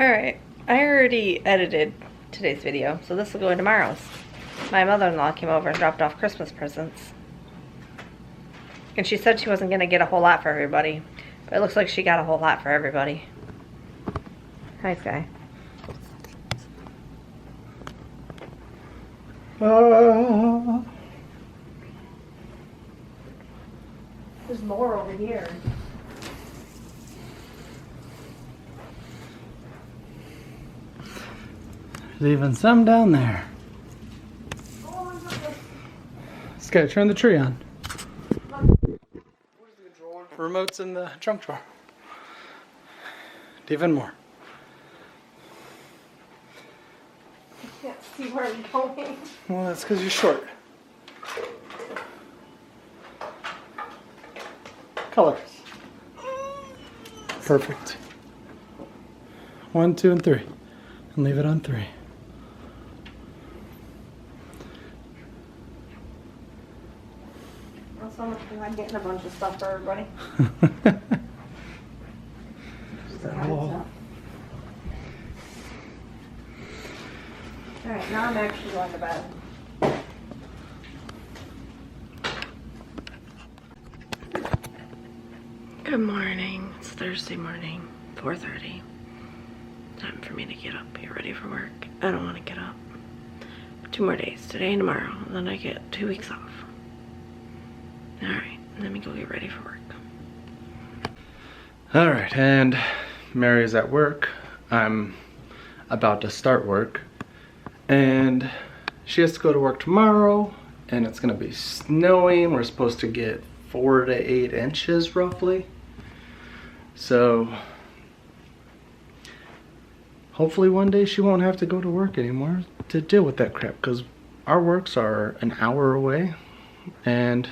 Alright, I already edited today's video, so this will go in tomorrow's. My mother-in-law came over and dropped off Christmas presents. And she said she wasn't going to get a whole lot for everybody, but it looks like she got a whole lot for everybody. Hi, Sky. There's more over here. There's even some down there. Just gotta turn the tree on. Where's the drawer? Remote's in the trunk drawer. Even more. I can't see where I'm going. Well, that's because you're short. Colors. Perfect. 1, 2, and 3. And leave it on 3. So much fun. I'm getting a bunch of stuff for everybody. Alright, now I'm actually going to bed. Good morning. It's Thursday morning, 4:30. Time for me to get up, get ready for work. I don't want to get up. 2 more days, today and tomorrow, and then I get 2 weeks off. Alright, let me go get ready for work. Alright, and Mary's at work. I'm about to start work. And she has to go to work tomorrow, and it's gonna be snowing. We're supposed to get 4 to 8 inches roughly. So hopefully one day she won't have to go to work anymore to deal with that crap, because our works are an hour away, and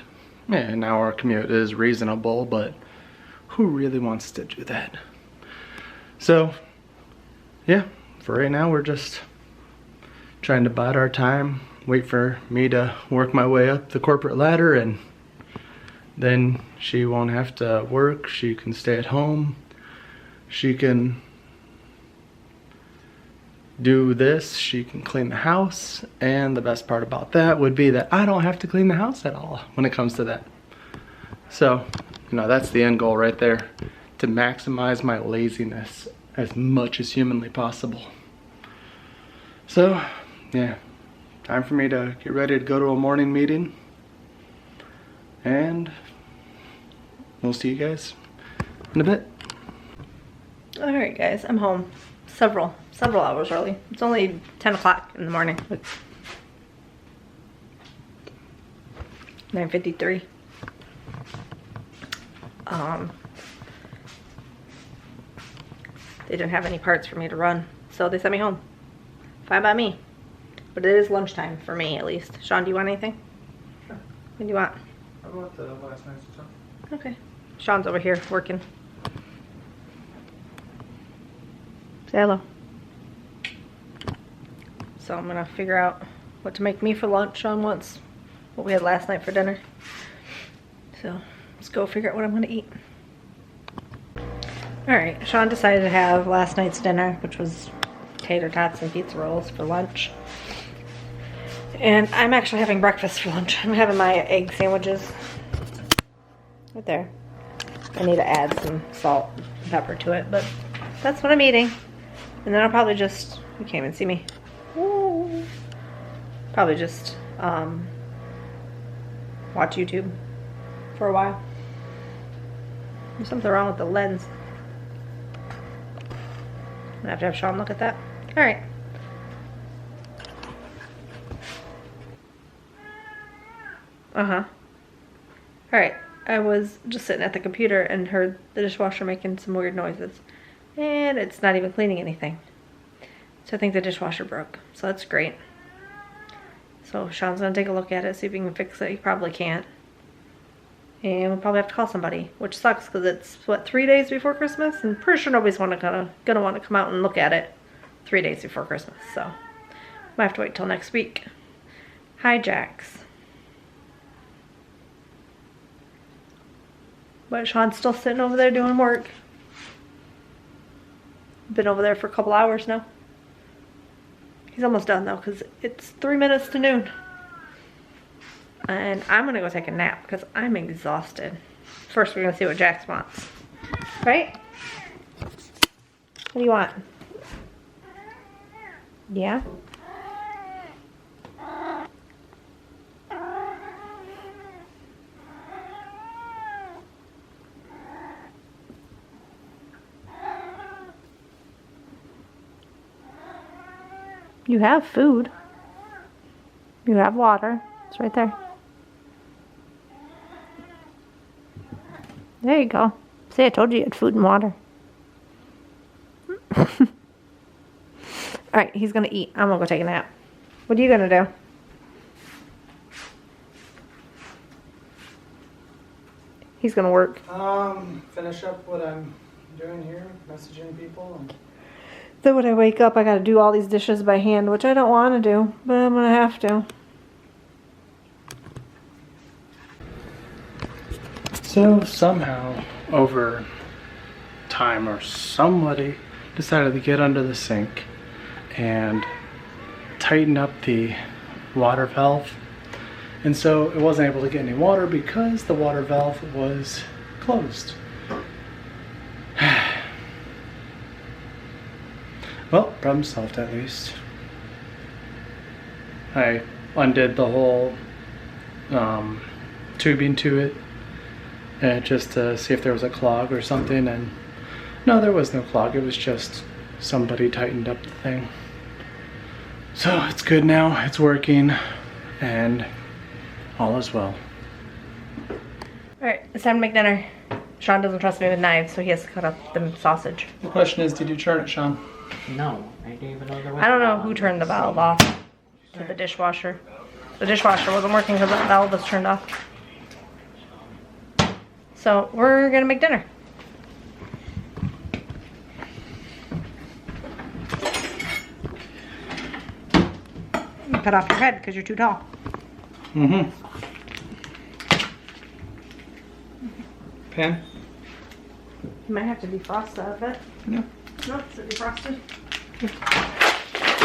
yeah, an hour commute is reasonable, but who really wants to do that? So yeah, for right now we're just trying to bide our time, wait for me to work my way up the corporate ladder, and then she won't have to work. She can stay at home. She can do this. She can clean the house. And the best part about that would be that I don't have to clean the house at all when it comes to that. So, you know, that's the end goal right there, to maximize my laziness as much as humanly possible. So, yeah, time for me to get ready to go to a morning meeting, and we'll see you guys in a bit. Alright guys, I'm home several hours early. It's only 10 o'clock in the morning. It's 9:53. They didn't have any parts for me to run, so they sent me home. Fine by me. But it is lunchtime for me, at least. Shaun, do you want anything? Sure. What do you want? I want the last night's stuff. Okay. Shaun's over here working. Say hello. So I'm gonna figure out what to make me for lunch. Shaun wants what we had last night for dinner. So let's go figure out what I'm gonna eat. Alright, Shaun decided to have last night's dinner, which was tater tots and pizza rolls for lunch. And I'm actually having breakfast for lunch. I'm having my egg sandwiches. Right there. I need to add some salt and pepper to it, but that's what I'm eating. And then I'll probably just, you can't even see me. Ooh. Probably just watch YouTube for a while. There's something wrong with the lens. I'm gonna have to have Shaun look at that. Alright. Alright, I was just sitting at the computer and heard the dishwasher making some weird noises. And it's not even cleaning anything. So I think the dishwasher broke. So that's great. So Shaun's gonna take a look at it, see if he can fix it. He probably can't. And we'll probably have to call somebody, which sucks because it's, what, 3 days before Christmas? And pretty sure nobody's gonna want to come out and look at it 3 days before Christmas. So might have to wait till next week. Hi, Jax. But Shaun's still sitting over there doing work. Been over there for a couple hours now. He's almost done though, because it's 3 minutes to noon. And I'm gonna go take a nap because I'm exhausted. First, we're gonna see what Jax wants. Right? What do you want? Yeah? You have food. You have water. It's right there. There you go. See, I told you you had food and water. Alright, he's gonna eat. I'm gonna go take a nap. What are you gonna do? He's gonna work. Finish up what I'm doing here, messaging people. Then when I wake up, I gotta do all these dishes by hand, which I don't want to do, but I'm gonna have to. So somehow, over time, or somebody decided to get under the sink and tighten up the water valve. And so it wasn't able to get any water because the water valve was closed. Well, problem solved at least. I undid the whole tubing to it just to see if there was a clog or something, and no, there was no clog. It was just somebody tightened up the thing. So it's good now, it's working, and all is well. Alright, it's time to make dinner. Shaun doesn't trust me with knives, so he has to cut up the sausage. The question is, did you turn it, Shaun? No, I didn't even know there was. I don't know who turned the valve off to the dishwasher. The dishwasher wasn't working because the valve was turned off. So we're gonna make dinner. You cut off your head because you're too tall. Mm-hmm. Pan? You might have to defrost that a bit. No. No, it's defrosted.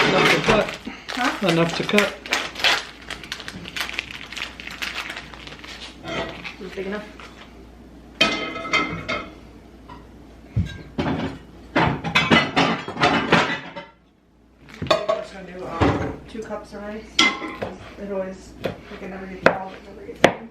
Enough to cut. Huh? Enough to cut. Is it big enough? I'm just gonna do 2 cups of rice because it always, we can never get all, it never gets done.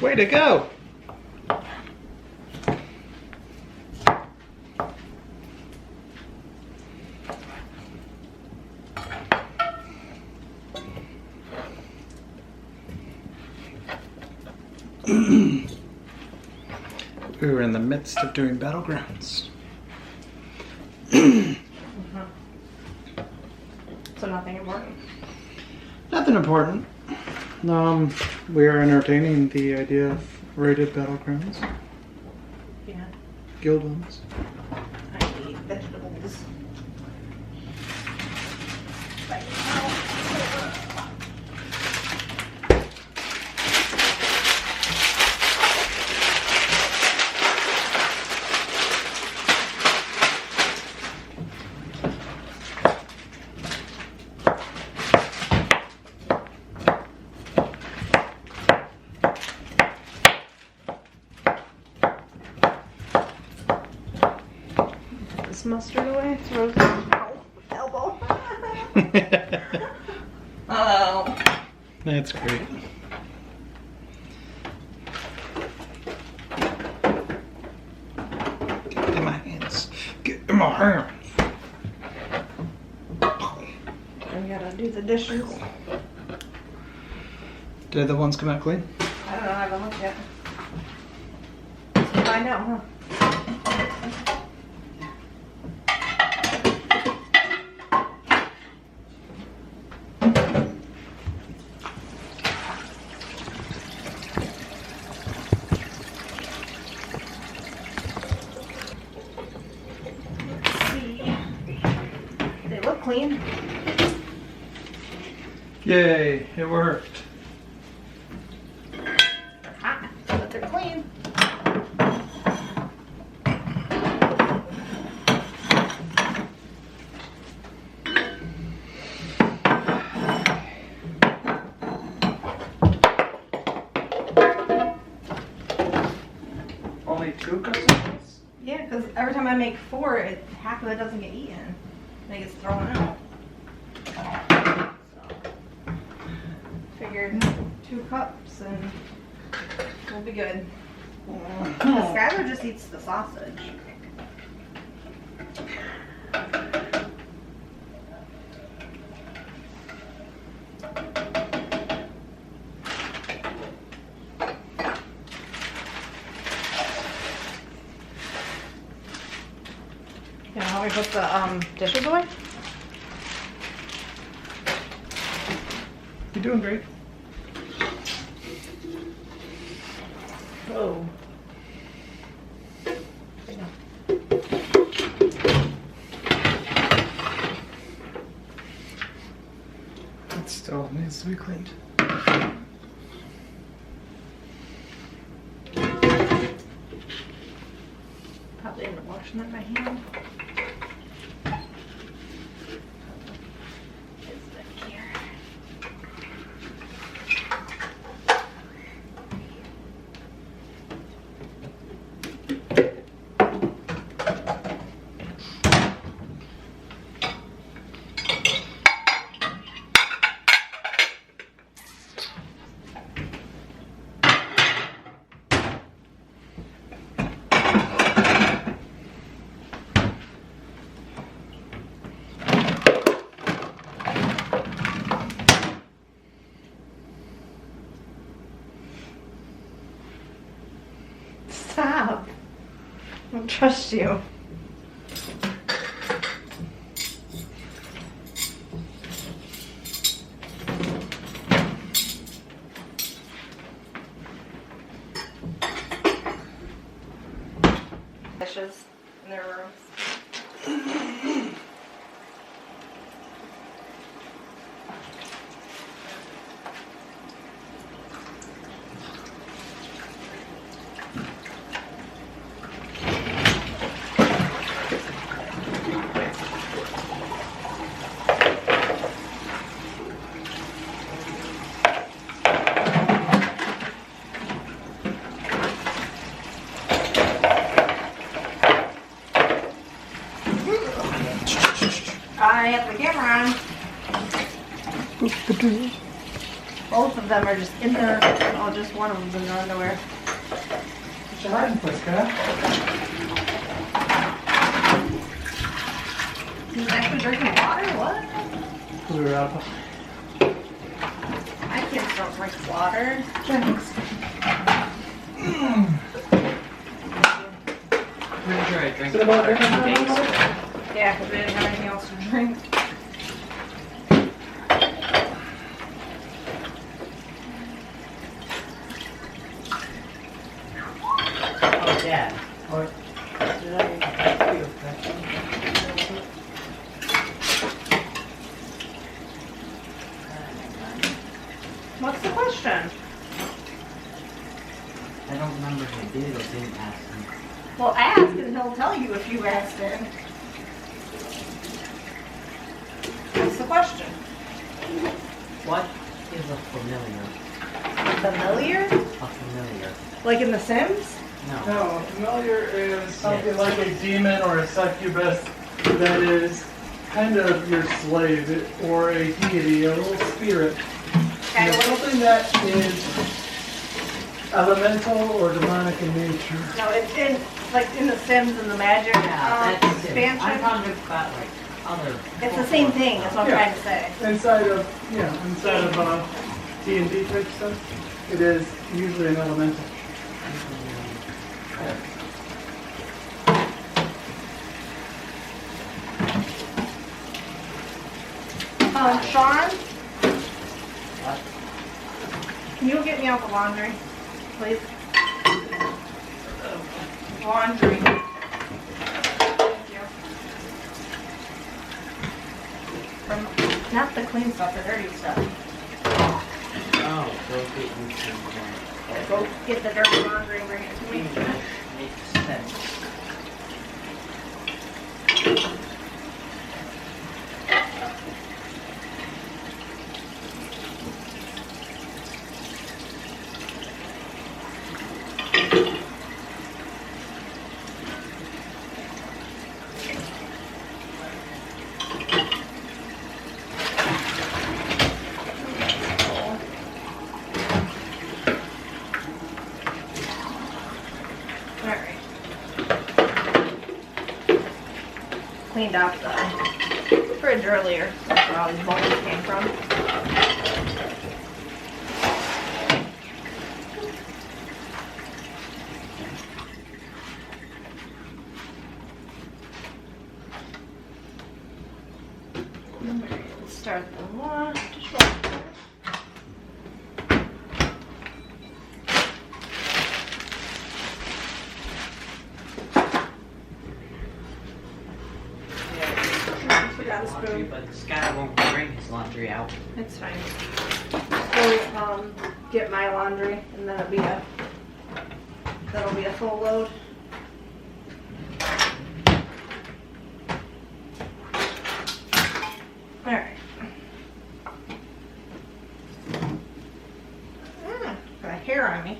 Way to go! We were in the midst of doing battlegrounds. So nothing important. Nothing important. We are entertaining the idea of rated battlegrounds. Yeah. Guild ones. I eat vegetables. mustard away. It's Rose's elbow. Oh. That's great. Get in my hands. Get in my hands. We gotta do the dishes. Did the ones come out clean? I don't know, I haven't looked yet. Find out, huh? Let's see. They look clean. Yay, it worked. They're hot, but they're clean. Only 2 cups of this? Yeah, because every time I make 4, half of it doesn't get eaten. It gets thrown out. So, figured 2 cups and we'll be good. Skylar just eats the sausage. You know how we put the dishes away? You're doing great. Oh. It still needs to be cleaned. Probably end up washing that by hand. It's back here. Stop. I don't trust you. Dishes in their rooms. I have the camera on. Both of them are just in there. Oh, just one of them's in their underwear. What's your hiding place, Kyle? He's actually drinking water? What? We were out of... My kids don't drink water. Thanks. Pretty sure I drank Is it about water there? 2 days. Yeah, because we didn't have anything else to drink. Oh, Dad. Or did I ask you a question? What's the question? I don't remember if I did or didn't ask him. Well, ask and he'll tell you if you asked him. What's the question? What is a familiar? Familiar? A familiar. Like in The Sims? No. No, a familiar is something like a demon or a succubus that is kind of your slave or a deity, a little spirit. Okay, And something that is elemental or demonic in nature. No, it's in, like in the Sims and the Magic Yeah, that's it. I'm expansion. talking about like other. It's the same thing, that's what I'm trying to say. Inside of D&D type stuff, it is usually an elemental. Shaun, What? can you get me out the laundry, please? Laundry. Thank you. From, not the clean stuff, the dirty stuff. Oh, go get you some. Go get the dirty laundry and bring it to me. Makes sense. Alright. Cleaned out the fridge earlier. That's where all these bones came from. Alright, let's start the dishwasher. We got a Laundry, spoon. but this guy won't bring his laundry out. It's fine. So, get my laundry and then that'll be a full load. Alright. Got a hair on me.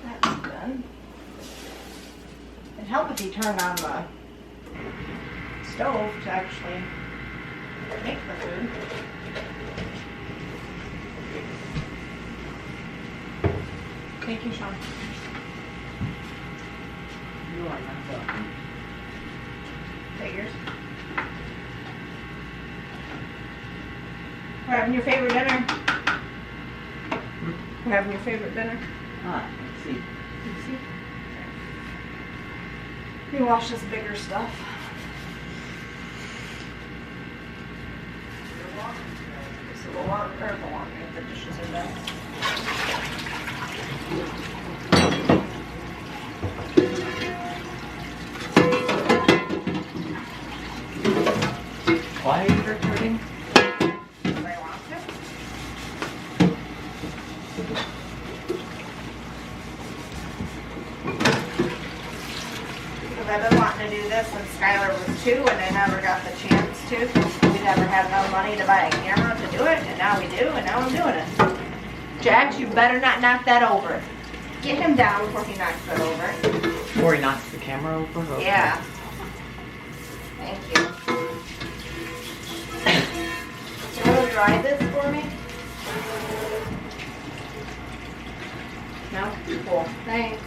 That's done. It'd help if you turned on the stove to actually make the food. Thank you, Shaun. You are not welcome. Figures. We're having your favorite dinner. We're having your favorite dinner. Ah, let's see. You see? We wash this bigger stuff. So the laundry, the dishes are done. Why are you recording? Everybody wants it? Because I've been wanting to do this since Skylar was 2 and I never got the chance to. We never had enough money to buy a camera to do it, and now we do, and now I'm doing it. Jax, you better not knock that over. Get him down before he knocks it over. Before he knocks the camera over? Okay. Yeah. Thank you. You want to dry this for me? No? Cool. Thanks.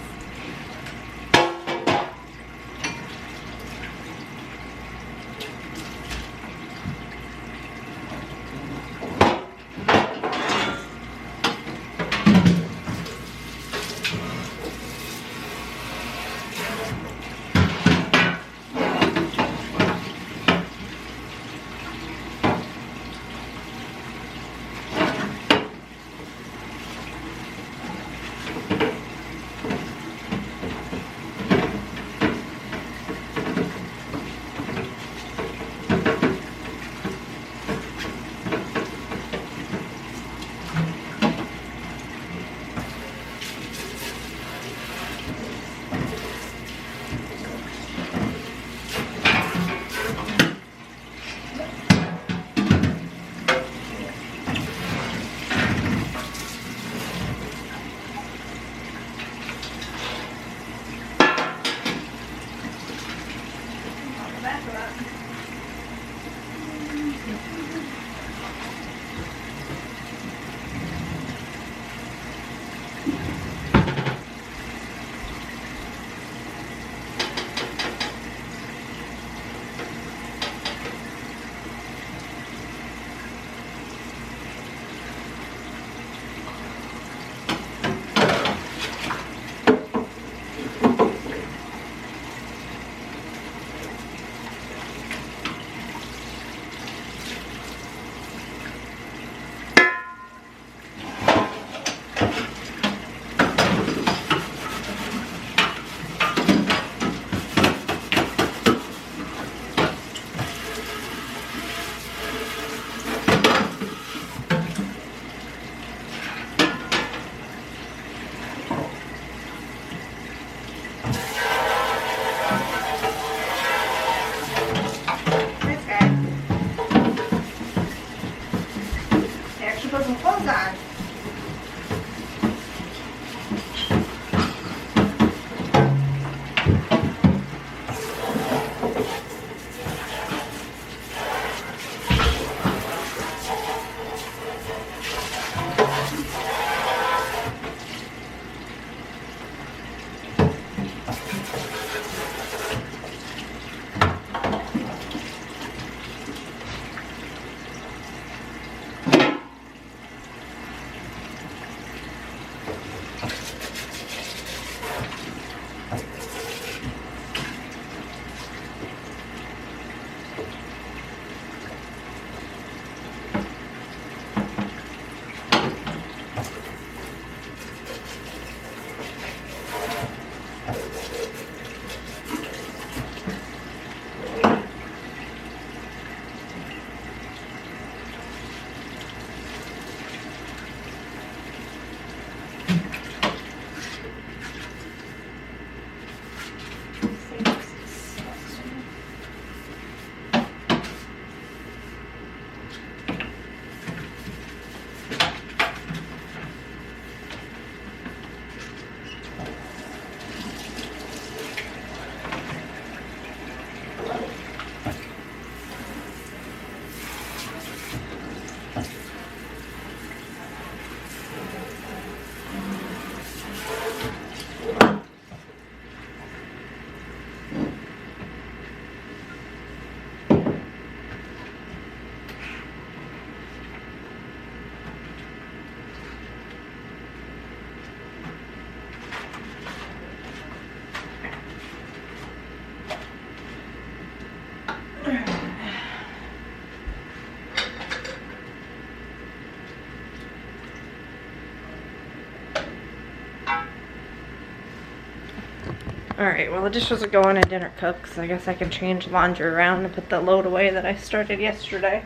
Alright, well the dishes are going and dinner cooked, so I guess I can change laundry around and put the load away that I started yesterday.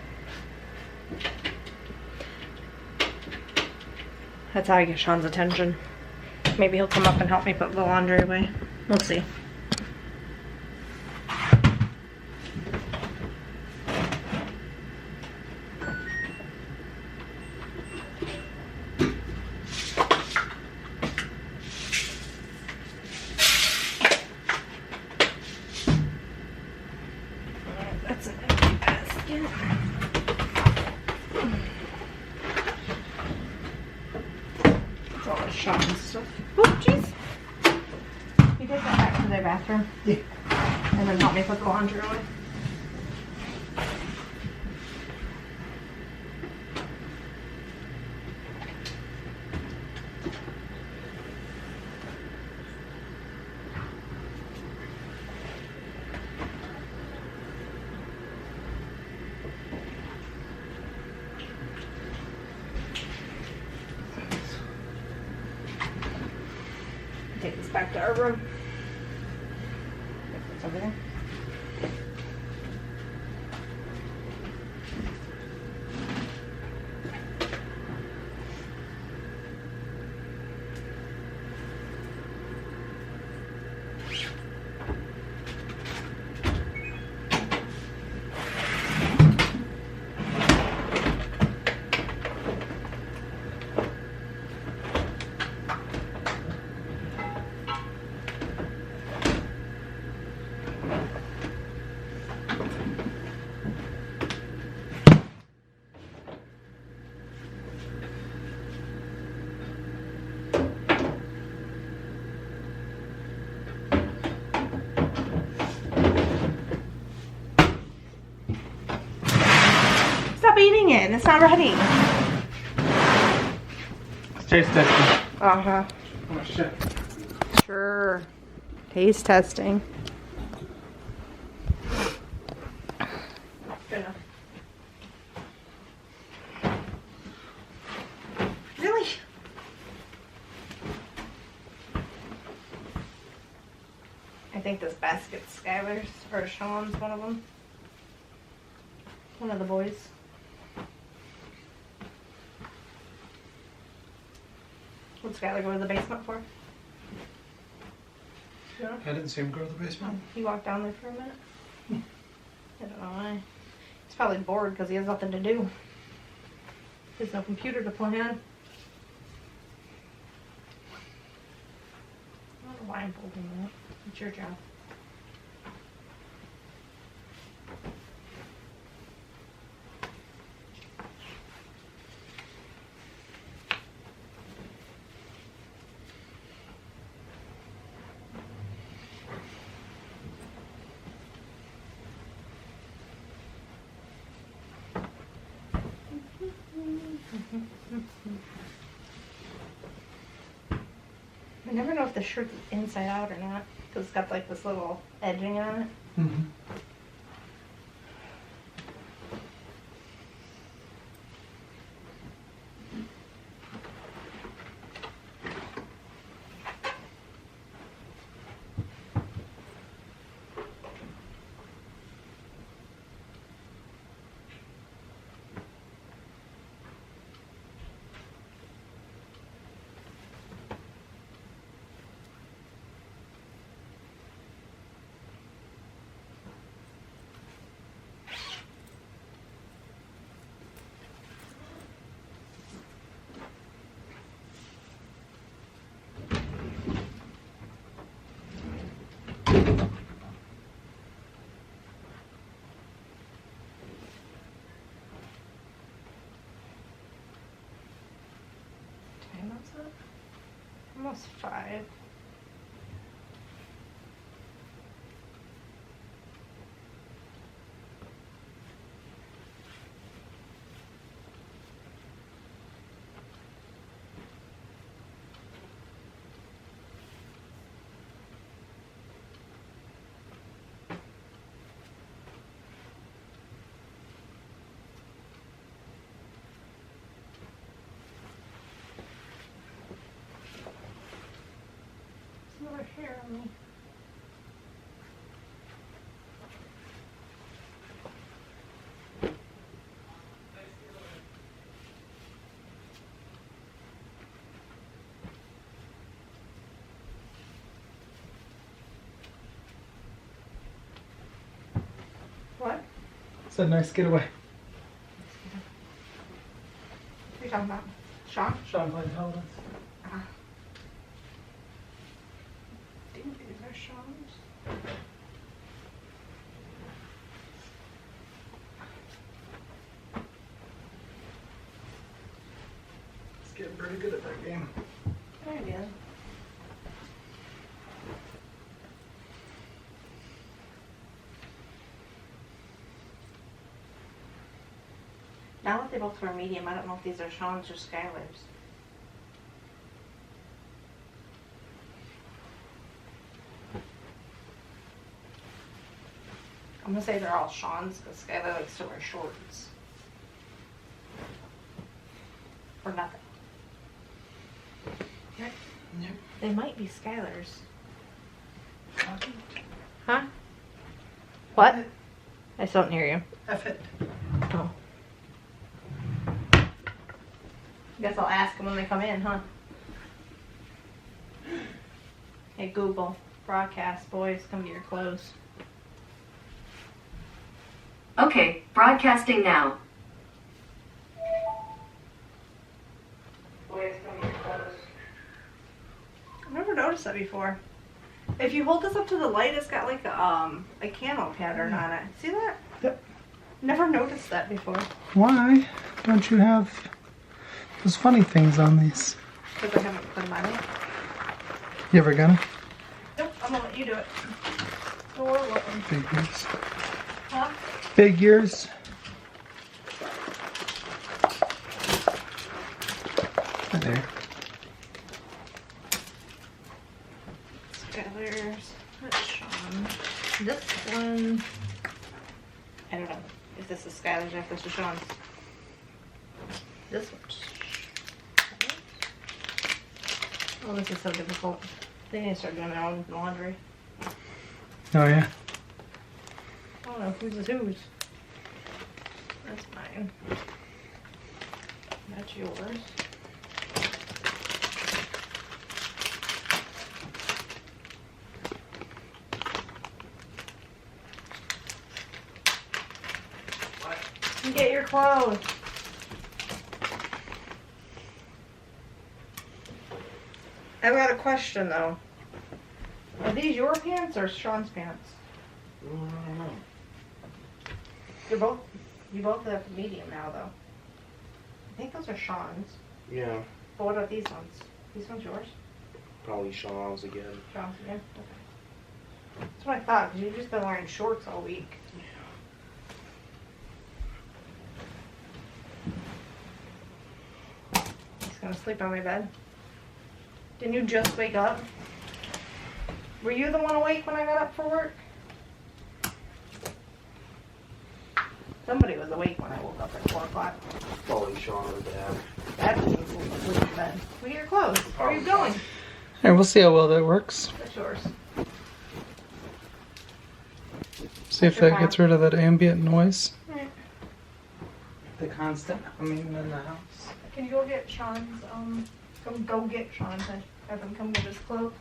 That's how I get Shaun's attention. Maybe he'll come up and help me put the laundry away. We'll see. That's an empty basket. It's all the Shaun's stuff. Oh, jeez. You take that back to their bathroom? Yeah. And then help me put the laundry away. Take this back to our room. That's everything. Stop eating it. It's not ready. Taste testing. Uh-huh. Oh shit. Sure. Taste testing. Good enough. Really? I think this basket's Skylar's or Shaun's, one of them. One of the boys. What'd Skylar go to the basement for? Yeah. I didn't see him go to the basement. He walked down there for a minute. I don't know why. He's probably bored because he has nothing to do. There's no computer to play on. I don't know why I'm folding that. It's your job. I never know if the shirt's inside out or not because it's got like this little edging on it. Mm-hmm. Time what's that? Almost 5. There's another hair on me. It's a nice getaway. What are you talking about? Shaun? Shaun played holidays. Think these are Shaun's. He's getting pretty good at that game. There it is. Now that they both wear medium, I don't know if these are Shaun's or Skylar's. I'm gonna say they're all Shaun's because Skylar likes to wear shorts. Or nothing. Yep. They might be Skylar's. Huh? What? I still don't hear you. F it. Oh. Guess I'll ask them when they come in, huh? Hey Google, broadcast, boys, come get your clothes. Okay, broadcasting now. Boys, come get your clothes. I've never noticed that before. If you hold this up to the light, it's got like a camo pattern on it. See that? Yep. Never noticed that before. Why don't you have those funny things on these? Because I haven't put them on yet. You ever gonna? Nope, I'm gonna let you do it. So we're looking. Figures. Huh? Figures. There. Skylar's. That's Shaun. This one. I don't know if this is Skylar's or if this is Shaun's. This one's. Oh, this is so difficult. They need to start doing their own laundry. Oh yeah. I don't know whose is whose. That's mine. That's yours. You get your clothes. I've got a question though. Are these your pants or Shaun's pants? I don't know. You both have medium now though. I think those are Shaun's. Yeah, But what about these ones? These ones yours? probably Shaun's again. Shaun's again? Okay. That's what I thought, because you've just been wearing shorts all week. He's gonna sleep on my bed. Didn't you just wake up? Were you the one awake when I got up for work? Somebody was awake when I woke up at 4 o'clock. Probably Shaun or Dad. That didn't sleep in bed. Look at your clothes. Where are you going? Alright, we'll see how well that works. That's yours. See if that gets rid of that ambient noise. Alright. The constant humming in the house. Can you go get Shaun's, go get Shaun, have him come get his clothes?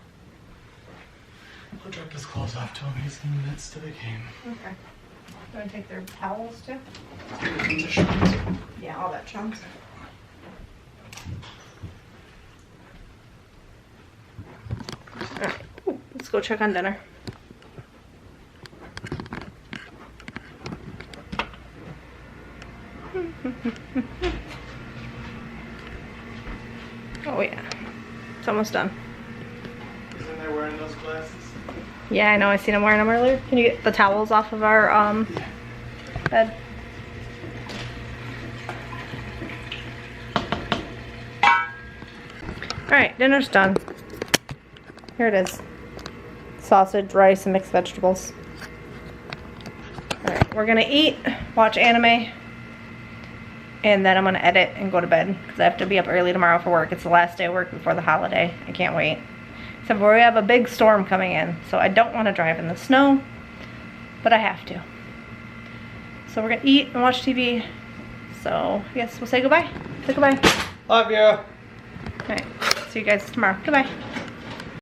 I'll drop his clothes off to him. He's in the midst of a game. Okay. Do I take their towels too? Just shorts. Yeah, all that chunks. Alright, let's go check on dinner. Oh yeah, it's almost done. Isn't there wearing those glasses? Yeah, I know, I seen him wearing them earlier. Can you get the towels off of our bed? Alright, dinner's done. Here it is. Sausage, rice, and mixed vegetables. Alright, we're gonna eat, watch anime, and then I'm gonna edit and go to bed because I have to be up early tomorrow for work. It's the last day of work before the holiday. I can't wait. Except for we have a big storm coming in, so I don't want to drive in the snow, but I have to. So we're gonna eat and watch TV. So I guess we'll say goodbye. Say goodbye. Love you. Alright, see you guys tomorrow. Goodbye.